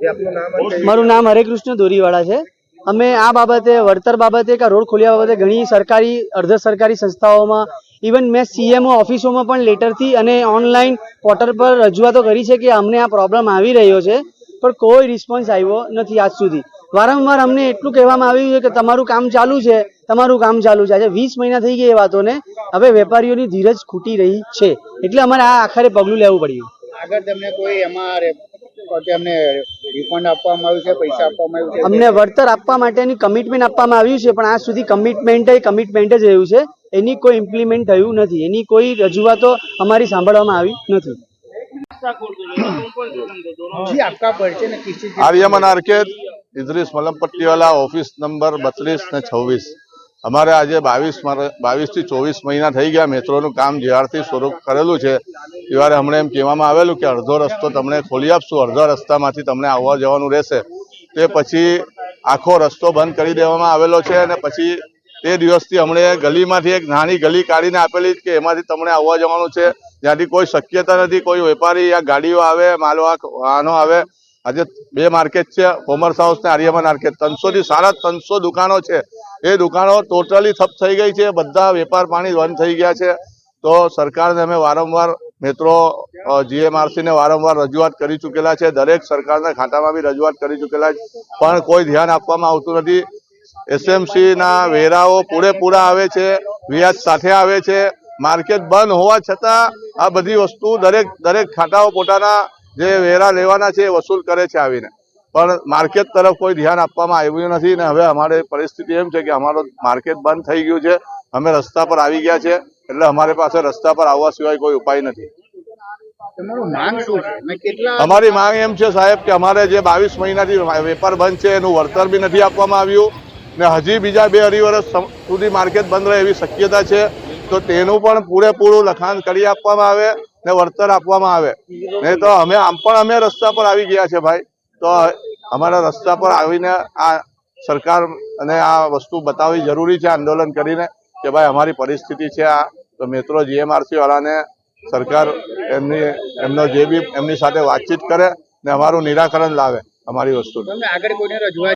મારું નામ હરેકૃષ્ણ દોરીવાળા છે। અમે આ બાબતે વળતર બાબતે કે રોડ ખોલ્યા બાબતે ઘણી સરકારી અર્ધ સરકારી સંસ્થાઓમાં ઇવન મેં સીએમઓ ઓફિસોમાં પણ લેટરથી અને ઓનલાઈન પોર્ટલ પર રજૂઆતો કરી છે કે અમને આ પ્રોબ્લેમ આવી રહ્યો છે, પણ કોઈ રિસ્પોન્સ આવ્યો નથી આજ સુધી। વારંવાર અમને એટલું કહેવામાં આવ્યું છે કે તમારું કામ ચાલુ છે, તમારું કામ ચાલુ છે। આજે 20 મહિના થઈ ગયા એ વાતોને, હવે વેપારીઓની ધીરજ ખૂટી રહી છે, એટલે અમારે આ આખરે પગલું લેવું પડ્યું। આગળ તમને કોઈ એમાં અમને રિફંડ આપવામાં આવ્યું છે, પૈસા આપવામાં આવ્યું છે? અમને વળતર આપવા માટેની કમિટમેન્ટ આપવામાં આવ્યું છે, પણ આજ સુધી કમિટમેન્ટ જ રહ્યું છે, એની કોઈ ઇમ્પ્લિમેન્ટ થયું નથી, એની કોઈ રજૂઆતો અમારી સાંભળવામાં આવી નથી। जी आपका परिचय ने किस चीज? आर्यमन आर्केड इदरीस मलमपट्टी वाला ऑफिस नंबर 32 ने 26। અમારે આજે 22 થી 24 મહિના થઈ ગયા મેટ્રોનું કામ જ્યારથી શરૂ કરેલું છે ત્યારે હમણાં એમ કહેવામાં આવેલું કે અડધો રસ્તો તમને ખોલી આપશું, અડધા રસ્તામાંથી તમને આવવા જવાનું રહેશે। તે પછી આખો રસ્તો બંધ કરી દેવામાં આવેલો છે અને પછી તે દિવસથી હમણાં ગલીમાંથી એક નાની ગલી કાઢીને આપેલી કે એમાંથી તમને આવવા જવાનું છે, જ્યાંથી કોઈ શક્યતા નથી કોઈ વેપારી યા ગાડીઓ આવે, માલવાહક વાહનો આવે। આજે બે માર્કેટ છે, કોમર્સ હાઉસ ને આર્યમન માર્કેટ। 300 થી 350 દુકાનો છે, એ દુકાનો ટોટલી ઠપ થઈ ગઈ છે, બધા વેપાર પાણી બંધ થઈ ગયા છે। તો સરકારને અમે વારંવાર મેટ્રો જીએમઆરસી ને વારંવાર રજૂઆત કરી ચૂકેલા છે, દરેક સરકારના ખાતામાં બી રજૂઆત કરી ચૂકેલા છે, પણ કોઈ ધ્યાન આપવામાં આવતું નથી। એસએમસી ના વેરાઓ પૂરેપૂરા આવે છે, વ્યાજ સાથે આવે છે, માર્કેટ બંધ હોવા છતાં આ બધી વસ્તુ દરેક ખાતાઓ પોતાના જે વેરા લેવાના છે એ વસૂલ કરે છે આવીને, પણ માર્કેટ તરફ કોઈ ધ્યાન આપવામાં આવ્યું નથી। ને હવે અમારી પરિસ્થિતિ એમ છે કે અમારું માર્કેટ બંધ થઈ ગયું છે, અમે રસ્તા પર આવી ગયા છે, એટલે અમારી પાસે રસ્તા પર આવવા સિવાય કોઈ ઉપાય નથી। અમારી માંગ એમ છે સાહેબ કે અમારે જે 22 મહિનાથી વેપાર બંધ છે એનું વળતર બી નથી આપવામાં આવ્યું ને હજી બીજા 2-2.5 વર્ષ સુધી માર્કેટ બંધ રહે એવી શક્યતા છે, તો તેનું પણ પૂરેપૂરું લખાણ કરી આપવામાં આવે ને વળતર આપવામાં આવે। નહીં તો અમે રસ્તા પર આવી ગયા છે ભાઈ, તો અમારા રસ્તા પર આવીને આ સરકાર અને આ વસ્તુ બતાવવી જરૂરી છે આંદોલન કરીને કે ભાઈ અમારી પરિસ્થિતિ છે આ। તો મેટ્રો જીએમઆરસી વાળાને સરકાર એમનો જે બી એમની સાથે વાતચીત કરે ને અમારું નિરાકરણ લાવે અમારી વસ્તુ। આગળ કોઈને રજૂઆત